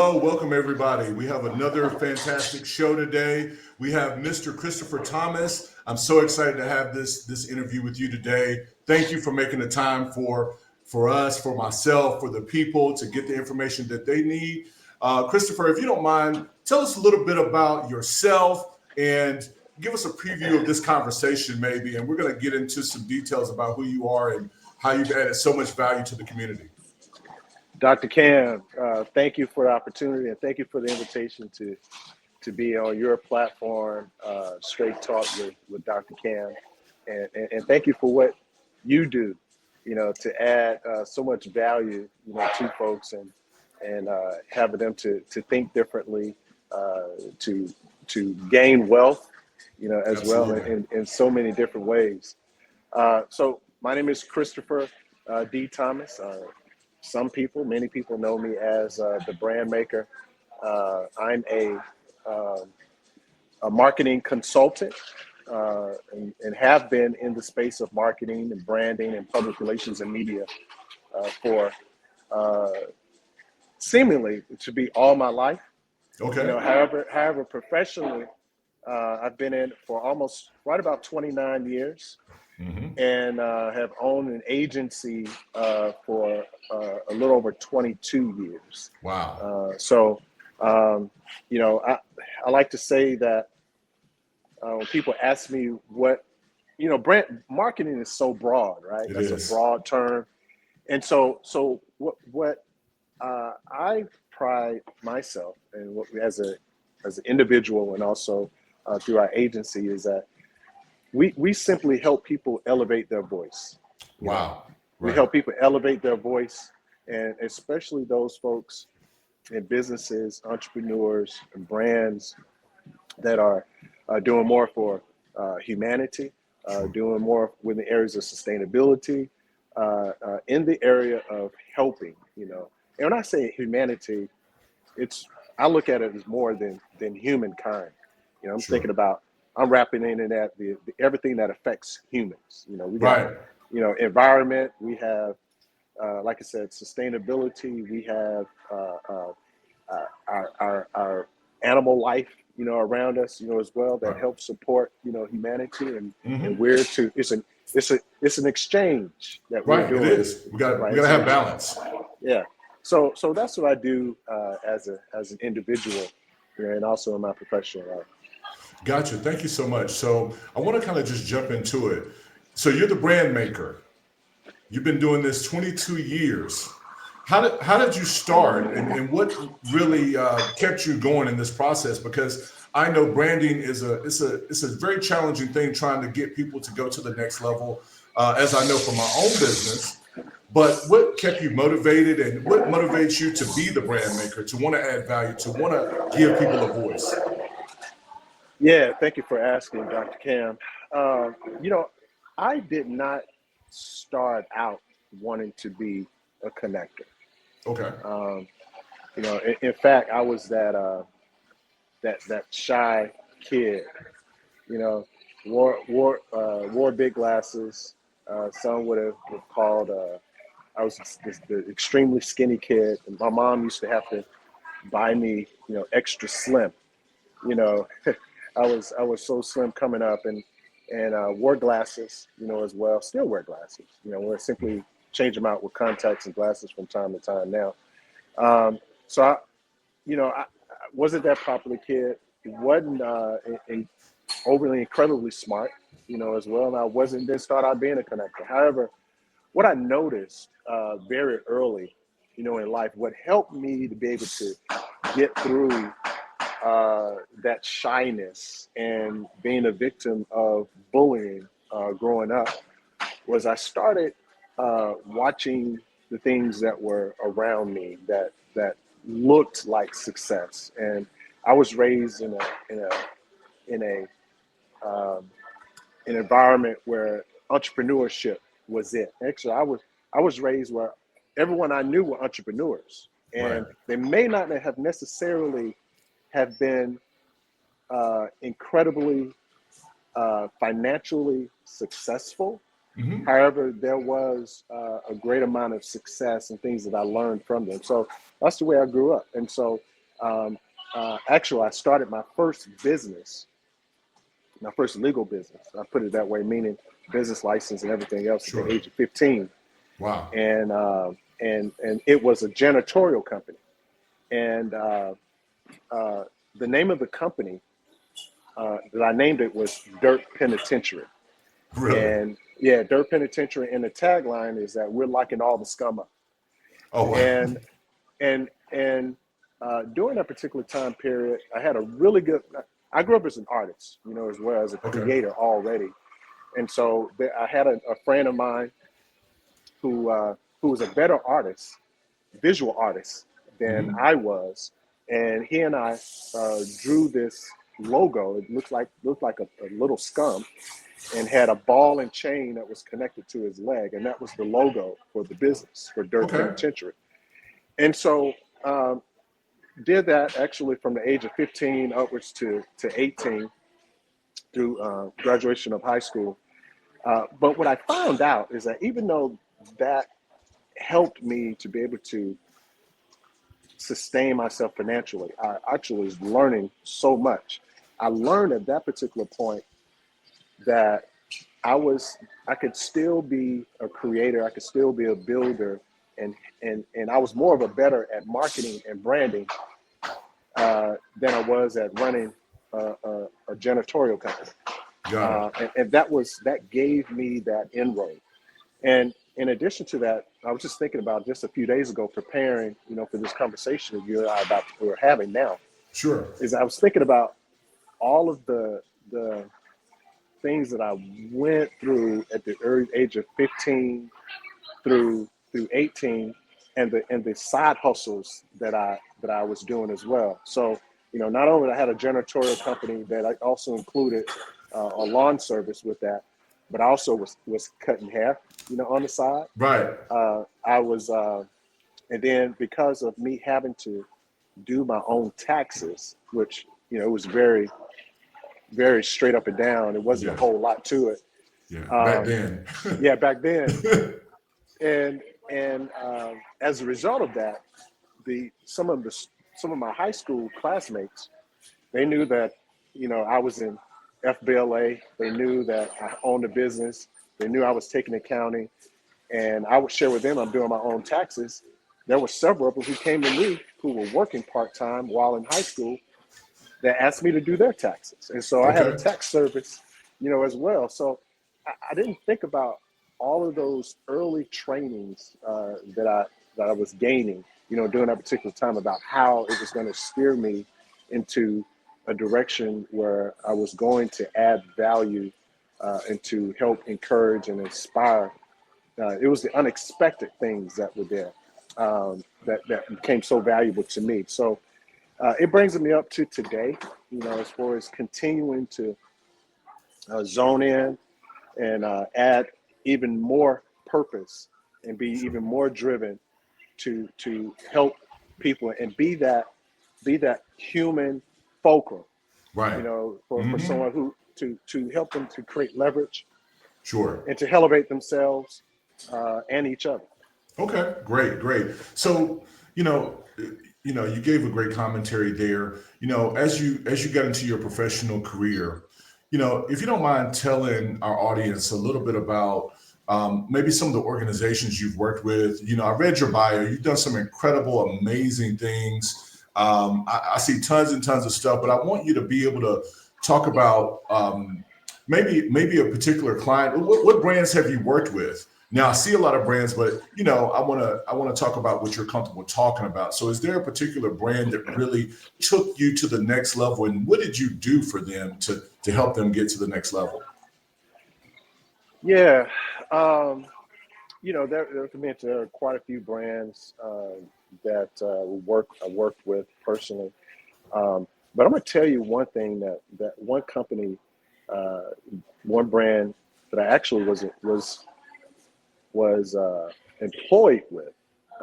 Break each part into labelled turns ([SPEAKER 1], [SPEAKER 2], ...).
[SPEAKER 1] Hello, welcome everybody. We have another fantastic show today. We have Mr. Christopher Thomas. I'm so excited to have this interview with you today. Thank you for making the time for us, for myself, for the people to get the information that they need. Christopher, if you don't mind, tell us a little bit about yourself and give us a preview of this conversation, maybe. And we're going to get into some details about who you are and how you've added so much value to the community.
[SPEAKER 2] Dr. Cam, thank you for the opportunity and thank you for the invitation to be on your platform, Straight Talk with Dr. Cam. And thank you for what you do, to add so much value, to folks and having them to think differently, to gain wealth, as
[SPEAKER 1] Absolutely.
[SPEAKER 2] well in so many different ways. So my name is Christopher D. Thomas. Many people know me as the BrandMaker. I'm a marketing consultant and have been in the space of marketing and branding and public relations and media for seemingly to be all my life.
[SPEAKER 1] Okay.
[SPEAKER 2] However, professionally, I've been in for almost right about 29 years. Mm-hmm. And have owned an agency for a little over 22 years.
[SPEAKER 1] Wow.
[SPEAKER 2] I like to say that when people ask me what, brand marketing is so broad, right? That's a broad term. And so what I pride myself and what as an individual and also through our agency is that we simply help people elevate their voice.
[SPEAKER 1] Wow.
[SPEAKER 2] We help people elevate their voice, and especially those folks in businesses, entrepreneurs, and brands that are doing more for humanity, doing more within the areas of sustainability, in the area of helping, And when I say humanity, I look at it as more than humankind. Thinking about, I'm wrapping in that the everything that affects humans. We got, environment. We have, like I said, sustainability. We have our animal life, around us, as well that helps support, humanity, and we're to. It's an exchange that we're doing.
[SPEAKER 1] It is. We got to have balance.
[SPEAKER 2] Yeah. So that's what I do as an individual, and also in my professional life.
[SPEAKER 1] Gotcha. Thank you so much. So I want to kind of just jump into it. So you're the brand maker. You've been doing this 22 years. How did you start, and what really kept you going in this process? Because I know branding is a very challenging thing, trying to get people to go to the next level. As I know from my own business. But what kept you motivated, and what motivates you to be the brand maker, to want to add value, to want to give people a voice?
[SPEAKER 2] Yeah, thank you for asking, Dr. Cam. I did not start out wanting to be a connector.
[SPEAKER 1] Okay.
[SPEAKER 2] In fact, I was that shy kid. Wore big glasses. Some would have called. I was the extremely skinny kid, and my mom used to have to buy me, extra slim. I was so slim coming up, and wore glasses, as well. Still wear glasses, We're simply change them out with contacts and glasses from time to time now. So I wasn't that popular kid. Wasn't overly incredibly smart, as well. And didn't start out being a connector. However, what I noticed very early, in life, what helped me to be able to get through that shyness and being a victim of bullying growing up was I started watching the things that were around me that looked like success. And I was raised in an environment where entrepreneurship was it. Actually, I was raised where everyone I knew were entrepreneurs, and they may not have necessarily have been incredibly financially successful,
[SPEAKER 1] Hmm.
[SPEAKER 2] However, there was a great amount of success and things that I learned from them. So that's the way I grew up. And so um, actually, I started my first business, my first legal business. I put it that way, meaning business license and everything else at the
[SPEAKER 1] Sure.
[SPEAKER 2] age of 15.
[SPEAKER 1] Wow.
[SPEAKER 2] And it was a janitorial company. And uh, the name of the company that I named it was Dirt Penitentiary.
[SPEAKER 1] Really?
[SPEAKER 2] And yeah, Dirt Penitentiary. And the tagline is that we're locking all the scum up.
[SPEAKER 1] Oh, wow.
[SPEAKER 2] And during that particular time period, I had a really good. I grew up as an artist, as well as a
[SPEAKER 1] Okay.
[SPEAKER 2] creator already. And so I had a friend of mine who was a better artist, visual artist than
[SPEAKER 1] Hmm.
[SPEAKER 2] I was, and he and I drew this logo. It looked like a little scum, and had a ball and chain that was connected to his leg, and that was the logo for the business for Dirt
[SPEAKER 1] Okay.
[SPEAKER 2] Penitentiary. And so did that actually from the age of 15 upwards to 18 through graduation of high school. But what I found out is that even though that helped me to be able to sustain myself financially, I actually was learning so much. I learned at that particular point that I could still be a creator, I could still be a builder, and I was more of a better at marketing and branding than I was at running a janitorial company.
[SPEAKER 1] Got it.
[SPEAKER 2] And that gave me that inroad. And in addition to that, I was just thinking about just a few days ago, preparing, for this conversation that you and I we're having now.
[SPEAKER 1] Sure.
[SPEAKER 2] Is I was thinking about all of the things that I went through at the early age of 15 through 18, and the side hustles that I was doing as well. So, not only did I had a janitorial company that I also included a lawn service with that, but I also was cutting hair, on the side.
[SPEAKER 1] Right.
[SPEAKER 2] I was, and then because of me having to do my own taxes, which it was very, very straight up and down. It wasn't a
[SPEAKER 1] Yeah.
[SPEAKER 2] whole lot to it.
[SPEAKER 1] Yeah. Back
[SPEAKER 2] Um,
[SPEAKER 1] then.
[SPEAKER 2] yeah, back then, and as a result of that, some of my high school classmates, they knew that I was in FBLA. They knew that I owned a business. They knew I was taking accounting, and I would share with them I'm doing my own taxes. There were several of them who came to me who were working part-time while in high school that asked me to do their taxes. And so I had a
[SPEAKER 1] Okay.
[SPEAKER 2] tax service, as well. So I didn't think about all of those early trainings that I was gaining, during that particular time, about how it was going to steer me into a direction where I was going to add value and to help encourage and inspire. It was the unexpected things that were there that became so valuable to me. So it brings me up to today, as far as continuing to zone in and add even more purpose and be
[SPEAKER 1] Sure.
[SPEAKER 2] even more driven to help people and be that human fulcrum,
[SPEAKER 1] Right.
[SPEAKER 2] for
[SPEAKER 1] Hmm.
[SPEAKER 2] someone who to help them to create leverage
[SPEAKER 1] Sure.
[SPEAKER 2] and to elevate themselves and each other.
[SPEAKER 1] Okay, great, great. So, you know, you gave a great commentary there. As you got into your professional career, if you don't mind telling our audience a little bit about maybe some of the organizations you've worked with. I read your bio. You've done some incredible, amazing things. I see tons and tons of stuff, but I want you to be able to talk about maybe a particular client. What brands have you worked with? Now I see a lot of brands, but I want to talk about what you're comfortable talking about. So is there a particular brand that really took you to the next level, and what did you do for them to help them get to the next level?
[SPEAKER 2] Yeah, there are quite a few brands that I worked with personally. But I'm going to tell you one thing that one company, uh, one brand that I actually was employed with,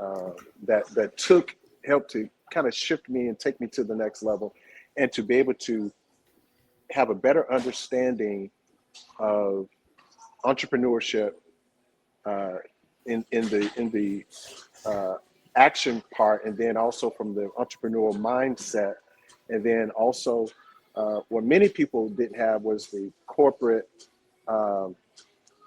[SPEAKER 2] uh, that helped to kind of shift me and take me to the next level, and to be able to have a better understanding of entrepreneurship uh, in the action part, and then also from the entrepreneurial mindset, and then also what many people didn't have was um,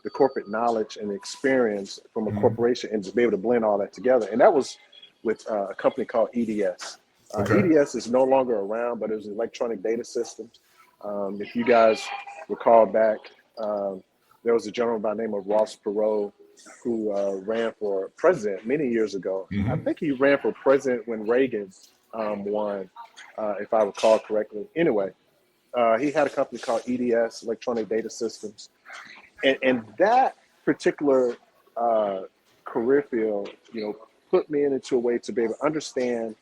[SPEAKER 2] the corporate knowledge and experience from a
[SPEAKER 1] Hmm.
[SPEAKER 2] corporation, and to be able to blend all that together. And that was with a company called EDS.
[SPEAKER 1] Okay.
[SPEAKER 2] EDS is no longer around, but it was electronic data systems. If you guys recall back, um, there was a gentleman by the name of Ross Perot who ran for president many years ago. I
[SPEAKER 1] Hmm.
[SPEAKER 2] think he ran for president when Reagan won, if I recall correctly. Anyway, he had a company called EDS, Electronic Data Systems, and that particular uh, career field, put me into a way to be able to understand,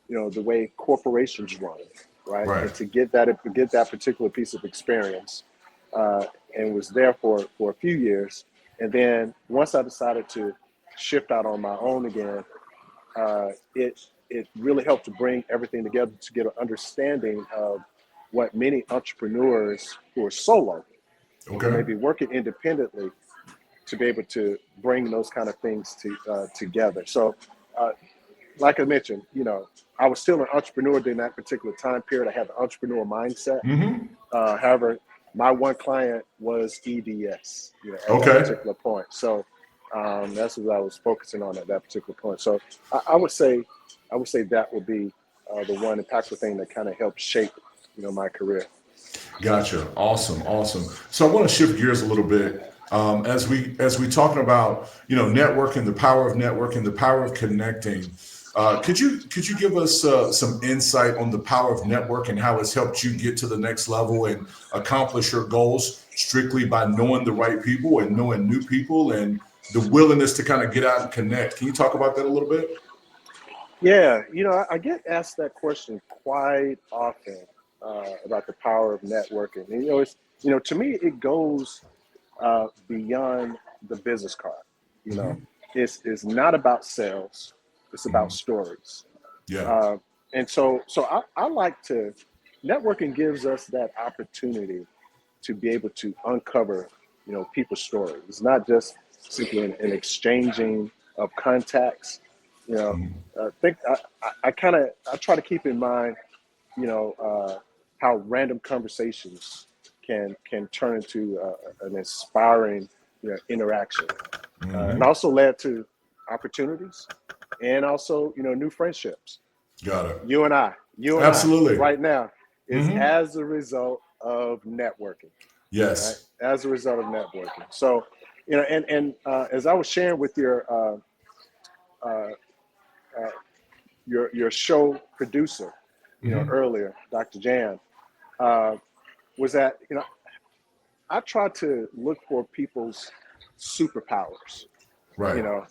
[SPEAKER 2] the way corporations run, right?
[SPEAKER 1] Right.
[SPEAKER 2] And to get that particular piece of experience, uh, and was there for a few years. And then once I decided to shift out on my own again, it really helped to bring everything together to get an understanding of what many entrepreneurs who are solo or who may
[SPEAKER 1] Okay.
[SPEAKER 2] be working independently to be able to bring those kind of things together. So, uh, like I mentioned, I was still an entrepreneur during that particular time period. I had the entrepreneur mindset.
[SPEAKER 1] Hmm.
[SPEAKER 2] However, my one client was EDS, at that
[SPEAKER 1] Okay.
[SPEAKER 2] particular point. So that's what I was focusing on at that particular point. So I would say that would be the one impactful thing that kind of helped shape, my career.
[SPEAKER 1] Gotcha. Awesome. Awesome. So I want to shift gears a little bit. As we talking about networking, the power of networking, the power of connecting. Could you give us some insight on the power of network and how it's helped you get to the next level and accomplish your goals strictly by knowing the right people and knowing new people and the willingness to kind of get out and connect? Can you talk about that a little bit?
[SPEAKER 2] Yeah, I get asked that question quite often about the power of networking. And, to me, it goes beyond the business card. You know,
[SPEAKER 1] Hmm.
[SPEAKER 2] it's not about sales; it's about
[SPEAKER 1] Hmm.
[SPEAKER 2] stories.
[SPEAKER 1] Yeah.
[SPEAKER 2] Uh, and so I like to networking gives us that opportunity to be able to uncover, people's stories. It's not just simply an exchanging of contacts. You know,
[SPEAKER 1] Hmm.
[SPEAKER 2] I kind of I try to keep in mind, you know, uh, how random conversations can turn into an inspiring, interaction, and
[SPEAKER 1] Hmm.
[SPEAKER 2] also led to opportunities, and also, new friendships.
[SPEAKER 1] Got it.
[SPEAKER 2] You and I
[SPEAKER 1] Absolutely.
[SPEAKER 2] right now is
[SPEAKER 1] Hmm.
[SPEAKER 2] as a result of networking, right?
[SPEAKER 1] Yes.
[SPEAKER 2] As a result of networking. So, and as I was sharing with uh, uh, your show producer,
[SPEAKER 1] Hmm.
[SPEAKER 2] earlier, Dr. Jan, uh, was that I try to look for people's superpowers, you
[SPEAKER 1] Right.
[SPEAKER 2] know,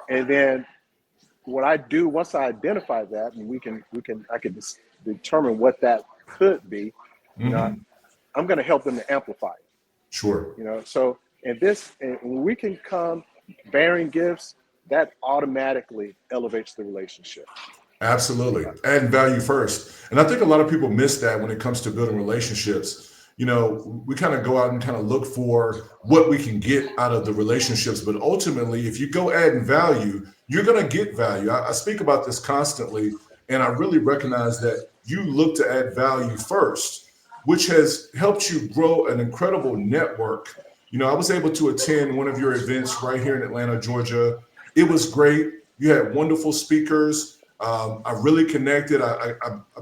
[SPEAKER 2] and then what I do once I identify that, and I can determine what that could be, you know,
[SPEAKER 1] Hmm.
[SPEAKER 2] I'm going to help them to amplify it,
[SPEAKER 1] Sure.
[SPEAKER 2] So and when we can come bearing gifts, that automatically elevates the relationship.
[SPEAKER 1] Absolutely. Adding value first. And I think a lot of people miss that when it comes to building relationships. We kind of go out and kind of look for what we can get out of the relationships. But ultimately, if you go adding value, you're going to get value. I speak about this constantly. And I really recognize that you look to add value first, which has helped you grow an incredible network. I was able to attend one of your events right here in Atlanta, Georgia. It was great. You had wonderful speakers. I really connected. I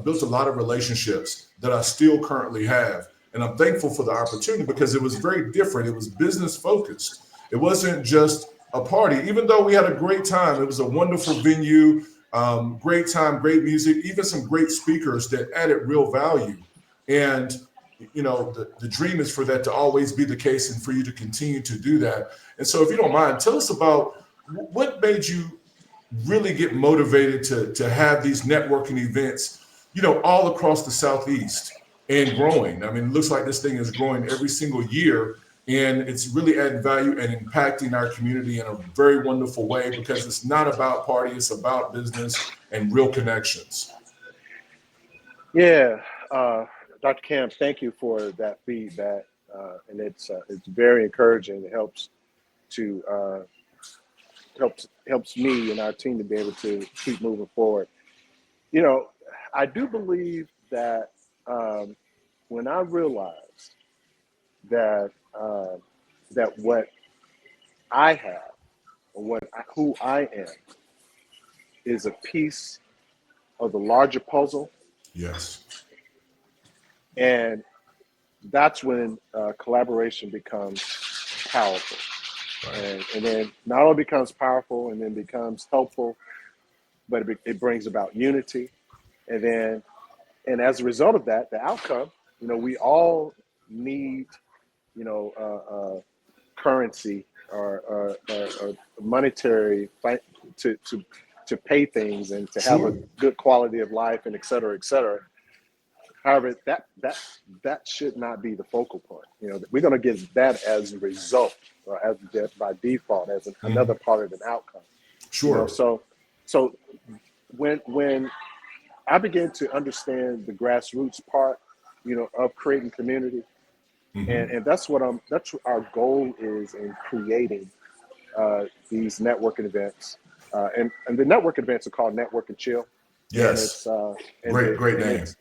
[SPEAKER 1] built a lot of relationships that I still currently have. And I'm thankful for the opportunity because it was very different. It was business focused. It wasn't just a party, even though we had a great time. It was a wonderful venue, great time, great music, even some great speakers that added real value. And the dream is for that to always be the case and for you to continue to do that. And so if you don't mind, tell us about what made you really get motivated to have these networking events, all across the Southeast and growing. I mean, it looks like this thing is growing every single year, and it's really adding value and impacting our community in a very wonderful way because it's not about party, it's about business and real connections.
[SPEAKER 2] Yeah, Dr. Cam, thank you for that feedback, and it's very encouraging. It helps to helps me and our team to be able to keep moving forward. I do believe that when I realized that that what I have or who I am is a piece of the larger puzzle,
[SPEAKER 1] Yes.
[SPEAKER 2] and that's when collaboration becomes powerful.
[SPEAKER 1] Right.
[SPEAKER 2] And then not only becomes powerful and then becomes helpful, but it brings about unity. And as a result of that, the outcome, we all need, currency or monetary to pay things and to have a
[SPEAKER 1] Sure.
[SPEAKER 2] good quality of life and et cetera, et cetera. However, that should not be the focal point. We're going to get that as a result, or as by default, as another part of an outcome.
[SPEAKER 1] Sure.
[SPEAKER 2] So when I began to understand the grassroots part, of creating community, and that's what our goal is in creating these networking events, and the networking events are called Network and Chill, and
[SPEAKER 1] Yes. Great
[SPEAKER 2] and
[SPEAKER 1] name.
[SPEAKER 2] it's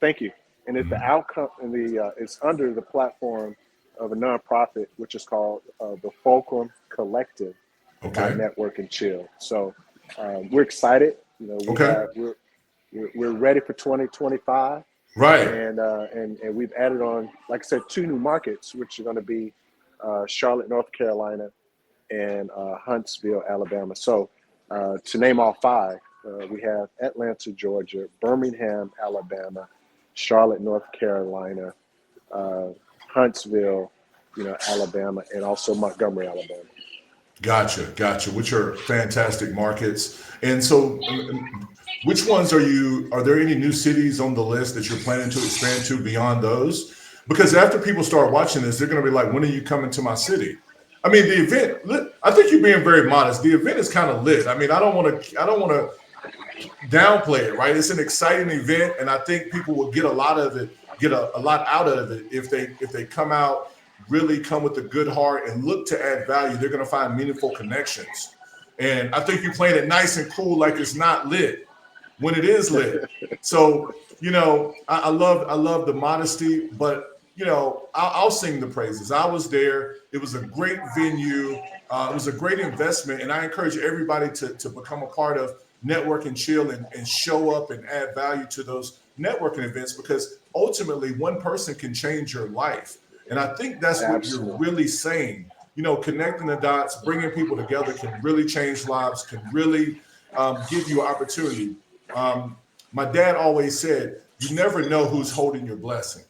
[SPEAKER 2] thank you, and it's the outcome, and it's under the platform of a nonprofit which is called the Fulcrum Collective by
[SPEAKER 1] Okay.
[SPEAKER 2] Network and Chill. So we're excited.
[SPEAKER 1] Okay.
[SPEAKER 2] We're ready for 2025.
[SPEAKER 1] Right.
[SPEAKER 2] And we've added on, like I said, 2 new markets, which are going to be Charlotte, North Carolina, and Huntsville, Alabama. So to name all 5, we have Atlanta, Georgia, Birmingham, Alabama, Charlotte, North Carolina, Huntsville, Alabama, and also Montgomery, Alabama.
[SPEAKER 1] Gotcha. Which are fantastic markets. And so, which ones are there any new cities on the list that you're planning to expand to beyond those? Because after people start watching this, they're going to be like, when are you coming to my city? I mean, the event, I think you're being very modest. The event is kind of lit. I mean, I don't want to downplay it, right? It's an exciting event, and I think people will get a lot of it, get a lot out of it if they come out, really come with a good heart and look to add value. They're going to find meaningful connections, and I think you're playing it nice and cool, like it's not lit when it is lit. So I love the modesty, but I'll sing the praises. I was there. It was a great venue. It was a great investment, and I encourage everybody to become a part of Network and Chill and show up and add value to those networking events, because ultimately one person can change your life. And I think that's what you're
[SPEAKER 2] Absolutely.
[SPEAKER 1] really saying. Connecting the dots, bringing people together can really change lives, can really give you opportunity. My dad always said, you never know who's holding your blessing.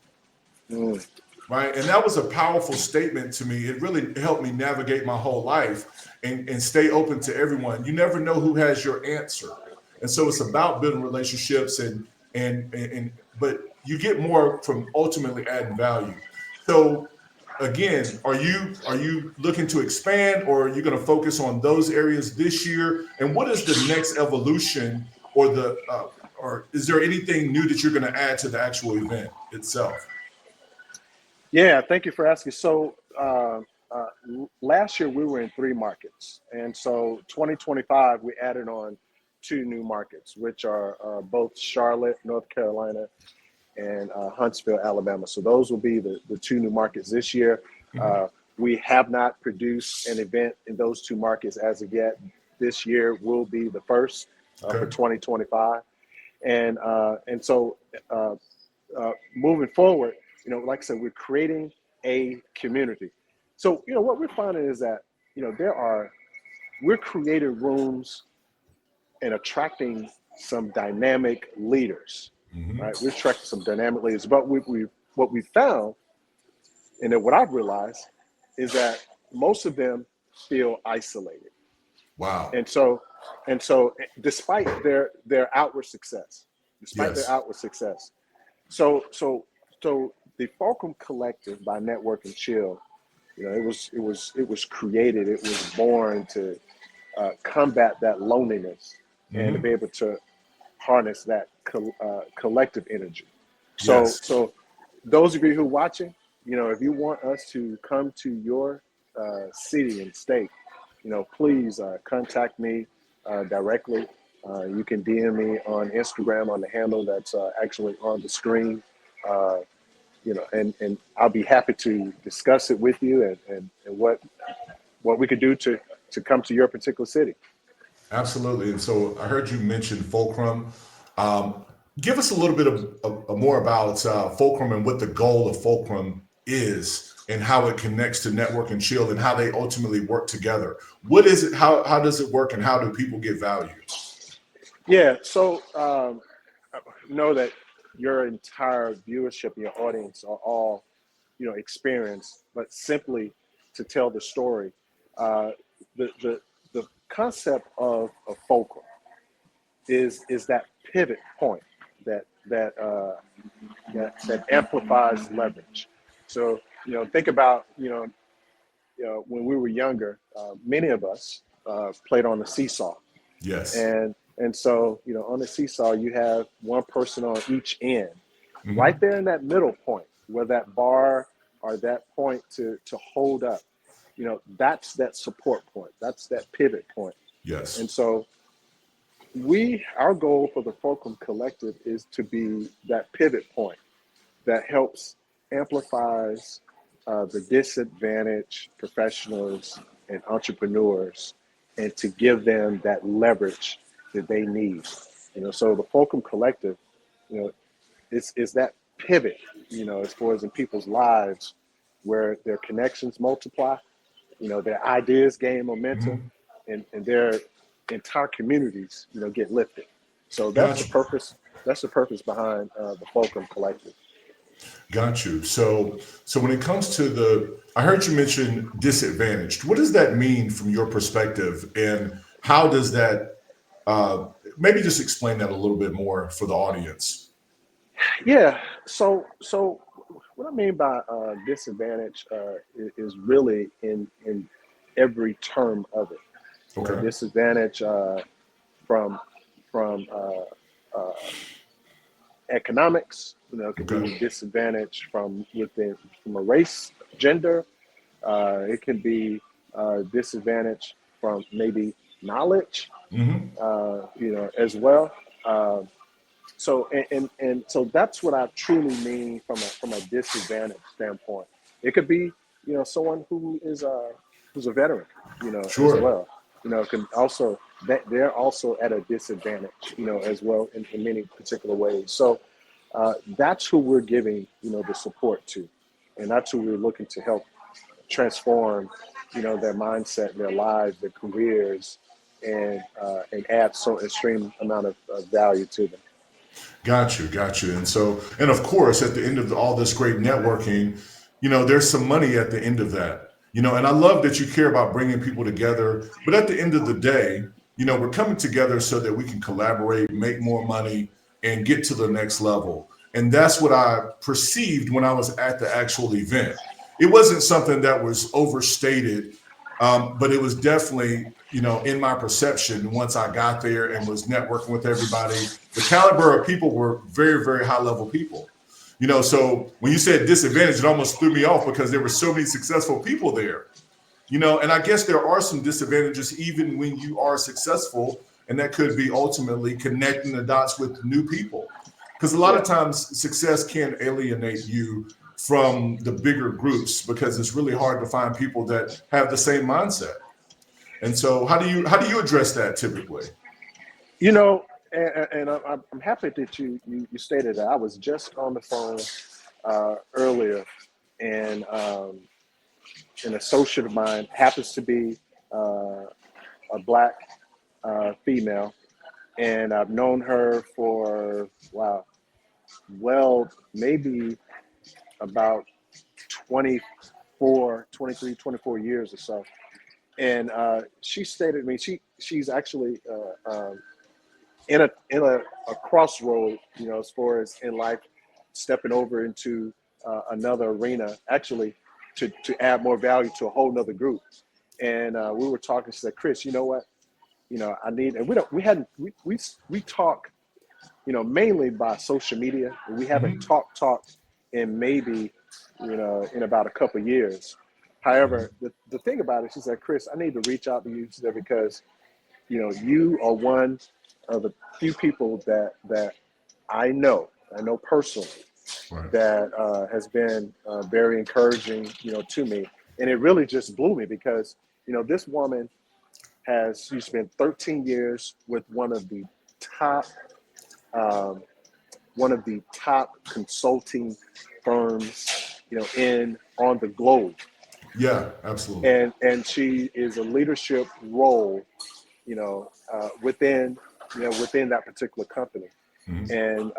[SPEAKER 2] Mm.
[SPEAKER 1] Right. And that was a powerful statement to me. It really helped me navigate my whole life and stay open to everyone. You never know who has your answer. And so it's about building relationships but you get more from ultimately adding value. So again, are you looking to expand, or are you going to focus on those areas this year? And what is the next evolution, or is there anything new that you're going to add to the actual event itself?
[SPEAKER 2] Yeah, thank you for asking. So last year we were in 3 markets, and so 2025 we added on 2 new markets, which are both Charlotte, North Carolina, and Huntsville, Alabama. So those will be the 2 new markets this year.
[SPEAKER 1] Mhm.
[SPEAKER 2] We have not produced an event in those 2 markets as of yet. This year will be the first for
[SPEAKER 1] Okay.
[SPEAKER 2] 2025, and so moving forward, like I said, we're creating a community. So what we're finding is that we're creating rooms and attracting some dynamic leaders,
[SPEAKER 1] Mhm.
[SPEAKER 2] right? We're attracting some dynamic leaders, but what we found, and then what I've realized, is that most of them feel isolated,
[SPEAKER 1] Wow.
[SPEAKER 2] and so despite their outward success,
[SPEAKER 1] Yes.
[SPEAKER 2] so so so the Fulcrum Collective by Network and Chill, it was created, it was born to combat that loneliness and to
[SPEAKER 1] Hmm.
[SPEAKER 2] be able to harness that collective energy. So,
[SPEAKER 1] Yes.
[SPEAKER 2] so those of you who are watching, if you want us to come to your city and state, please contact me directly. You can DM me on Instagram on the handle that's actually on the screen. Uh, and I'll be happy to discuss it with you and what we could do to come to your particular city.
[SPEAKER 1] Absolutely. And so I heard you mention Fulcrum. Um, Give us a little bit of more about Fulcrum and what the goal of Fulcrum is and how it connects to Network and Chill and how they ultimately work together. What is it? How does it work and how do people get value?
[SPEAKER 2] Yeah, so know that your entire viewership and your audience are all, experienced, but simply to tell the story. Uh, the concept of fulcrum is that pivot point that that amplifies leverage. So think about when we were younger, many of us played on the seesaw,
[SPEAKER 1] Yes.
[SPEAKER 2] and so on the seesaw you have one person on each end,
[SPEAKER 1] Hmm.
[SPEAKER 2] right there in that middle point where that bar or that point to hold up. That's that support point. That's that pivot point. And
[SPEAKER 1] Yes.
[SPEAKER 2] so our goal for the Fulcrum Collective is to be that pivot point that helps amplifies the disadvantaged professionals and entrepreneurs, and to give them that leverage that they need. So the Fulcrum Collective, you know, is that pivot, as far as in people's lives, where their connections multiply, their ideas gain momentum,
[SPEAKER 1] Hmm.
[SPEAKER 2] and their entire communities, get lifted. So that's the
[SPEAKER 1] Got you.
[SPEAKER 2] purpose. That's the purpose behind the Fulcrum Collective.
[SPEAKER 1] Got you. So when it comes to I heard you mention disadvantaged. What does that mean from your perspective, and how does that? Maybe just explain that a little bit more for the audience.
[SPEAKER 2] Yeah. So what I mean by disadvantage is really in every term of it.
[SPEAKER 1] Okay.
[SPEAKER 2] Disadvantage from from economics. It could
[SPEAKER 1] Okay.
[SPEAKER 2] be disadvantage from a race, gender. It can be disadvantage from maybe knowledge,
[SPEAKER 1] Hmm.
[SPEAKER 2] as well. Uh, and so that's what I truly mean from a disadvantage standpoint. It could be someone who's a veteran, as
[SPEAKER 1] Sure.
[SPEAKER 2] well. Can also that they're also at a disadvantage, as well in many particular ways. So that's who we're giving the support to, and that's who we're looking to help transform their mindset, their lives, their careers, and add so extreme amount of value to them.
[SPEAKER 1] Got you, got you. And of course, at the end of all this great networking, there's some money at the end of that. And I love that you care about bringing people together. But at the end of the day, we're coming together so that we can collaborate, make more money, and get to the next level. And that's what I perceived when I was at the actual event. It wasn't something that was overstated, but it was definitely, in my perception once I got there and was networking with everybody. The caliber of people were very, very high level people. So when you said disadvantage, it almost threw me off because there were so many successful people there. And I guess there are some disadvantages even when you are successful, and that could be ultimately connecting the dots with new people. Because a lot of
[SPEAKER 2] Yeah.
[SPEAKER 1] times success can alienate you from the bigger groups because it's really hard to find people that have the same mindset. And so how do you address that typically?
[SPEAKER 2] And I'm happy that you stated that. I was just on the phone earlier, and an associate of mine happens to be a black female, and I've known her for, wow, well, maybe about 24 years or so. And she stated to me, she's actually in a crossroad, as far as in life, stepping over into another arena, actually, to add more value to a whole nother group. And we were talking. She said, "Chris, you know what? I need." And we talk, mainly by social media. We haven't
[SPEAKER 1] Hmm.
[SPEAKER 2] talked in maybe, in about a couple of years. However, the thing about it, she said, Chris, I need to reach out to you, she said, because you are one of the few people that I know personally
[SPEAKER 1] Right.
[SPEAKER 2] that has been very encouraging, to me. And it really just blew me because, this woman she spent 13 years with top, um, one of the top consulting firms, on the globe.
[SPEAKER 1] Yeah, absolutely.
[SPEAKER 2] And she is a leadership role, within, within that particular company.
[SPEAKER 1] Mhm.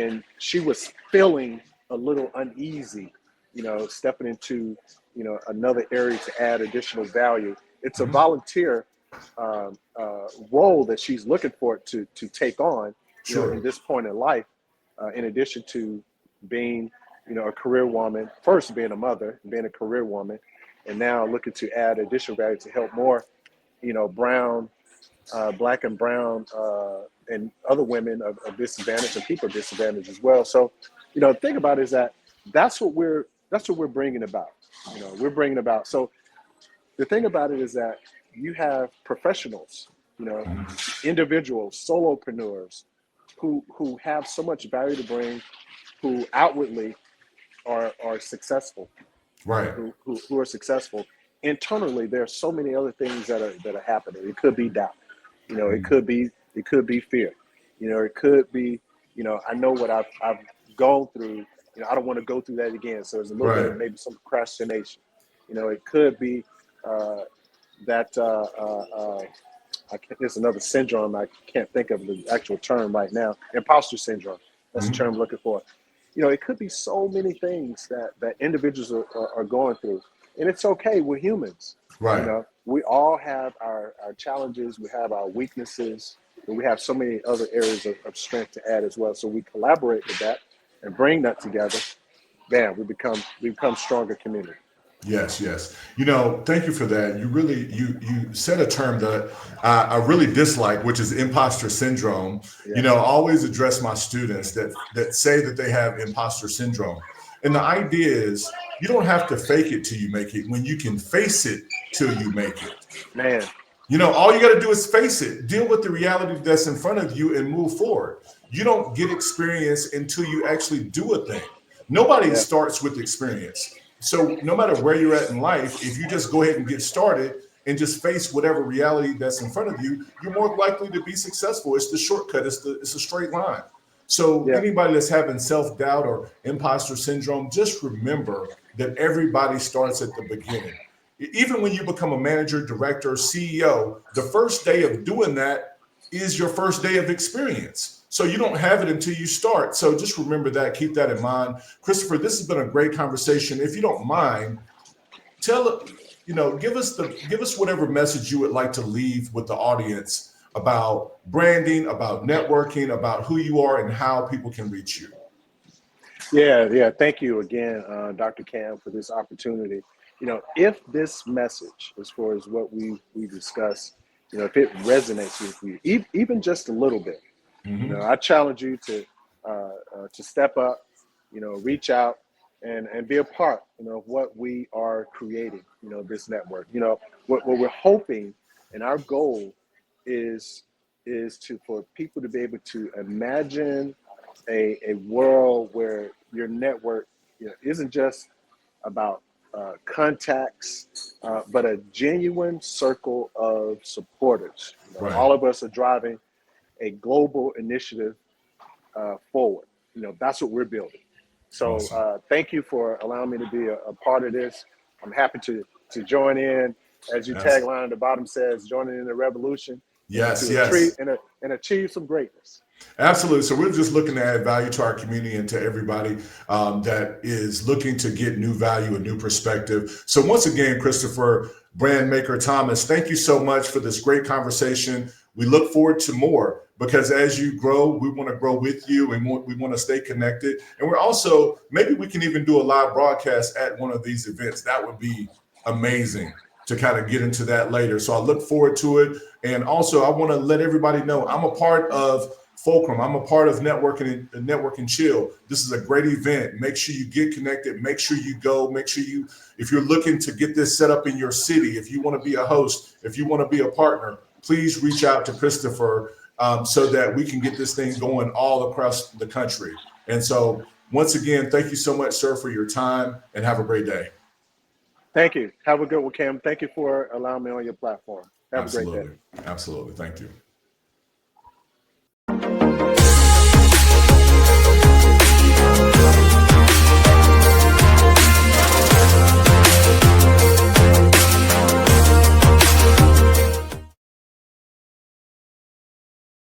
[SPEAKER 2] And she was feeling a little uneasy, stepping into, another area to add additional value. It's a
[SPEAKER 1] Mhm.
[SPEAKER 2] volunteer role that she's looking for to take on, in
[SPEAKER 1] Sure.
[SPEAKER 2] this point in life, in addition to being, a career woman, first being a mother, being a career woman, and now looking to add additional value to help more, brown, black and brown, and other women of disadvantage and people of disadvantage as well. So, the thing about it is that that's what we're bringing about. We're bringing about. So the thing about it is that you have professionals, you know,
[SPEAKER 1] Mhm.
[SPEAKER 2] individuals, solopreneurs, who have so much value to bring, who outwardly are successful,
[SPEAKER 1] Right.
[SPEAKER 2] who are successful. Internally, there are so many other things that are happening. It could be doubt, it
[SPEAKER 1] Mhm.
[SPEAKER 2] could be fear, it could be, I know what I've gone through. I don't want to go through that again. So there's a little bit
[SPEAKER 1] Right.
[SPEAKER 2] of maybe some procrastination. It could be that there's another syndrome. I can't think of the actual term right now. Imposter syndrome. That's the
[SPEAKER 1] Mhm.
[SPEAKER 2] term I'm looking for. It could be so many things that individuals are going through, and it's okay. We're humans.
[SPEAKER 1] Right.
[SPEAKER 2] We all have our challenges. We have our weaknesses, but we have so many other areas of strength to add as well. So we collaborate with that and bring that together. Bam, we become stronger community.
[SPEAKER 1] Yes, yes. Thank you for that. You said a term that I really dislike, which is imposter syndrome.
[SPEAKER 2] Yeah,
[SPEAKER 1] I always address my students that say that they have imposter syndrome. And the idea is you don't have to fake it till you make it when you can face it till you make it.
[SPEAKER 2] man.
[SPEAKER 1] All you got to do is face it, deal with the reality that's in front of you and move forward. You don't get experience until you actually do a thing. Nobody
[SPEAKER 2] Yeah,
[SPEAKER 1] starts with experience. So no matter where you're at in life, if you just go ahead and get started and just face whatever reality that's in front of you, you're more likely to be successful. It's the shortcut. It's a straight line. So
[SPEAKER 2] yeah,
[SPEAKER 1] anybody that's having self-doubt or imposter syndrome, just remember that everybody starts at the beginning. Even when you become a manager, director, CEO, the first day of doing that is your first day of experience. So you don't have it until you start. So just remember that, keep that in mind. Christopher, this has been a great conversation. If you don't mind, give us whatever message you would like to leave with the audience about branding, about networking, about who you are and how people can reach you.
[SPEAKER 2] yeah. Thank you again, Dr. Cam, for this opportunity. If this message, as far as what we discussed, if it resonates with you, even just a little bit,
[SPEAKER 1] Mhm.
[SPEAKER 2] I challenge you to step up, reach out and be a part, of what we are creating, this network. What we're hoping and our goal is for people to be able to imagine a world where your network, isn't just about contacts, but a genuine circle of supporters.
[SPEAKER 1] Right.
[SPEAKER 2] All of us are driving a global initiative forward. That's what we're building. So
[SPEAKER 1] Awesome.
[SPEAKER 2] thank you for allowing me to be a part of this. I'm happy to join in, as your
[SPEAKER 1] Yes.
[SPEAKER 2] tagline at the bottom says, joining in the revolution,
[SPEAKER 1] Yes,
[SPEAKER 2] to achieve
[SPEAKER 1] yes.
[SPEAKER 2] and achieve some greatness.
[SPEAKER 1] Absolutely. So we're just looking to add value to our community and to everybody that is looking to get new value and new perspective. So once again, Christopher, BrandMaker Thomas, thank you so much for this great conversation. We look forward to more because as you grow, we want to grow with you and we want to stay connected. And we're also, maybe we can even do a live broadcast at one of these events. That would be amazing to kind of get into that later. So I look forward to it. And also, I want to let everybody know I'm a part of Fulcrum. I'm a part of Networking Chill. This is a great event. Make sure you get connected. Make sure you go. Make sure you, if you're looking to get this set up in your city, if you want to be a host, if you want to be a partner, please reach out to Christopher so that we can get this thing going all across the country. And so once again, thank you so much, sir, for your time, and have a great day.
[SPEAKER 2] Thank you. Have a good one, Cam. Thank you for allowing me on your platform. Have a great day.
[SPEAKER 1] Absolutely. Absolutely. Thank you.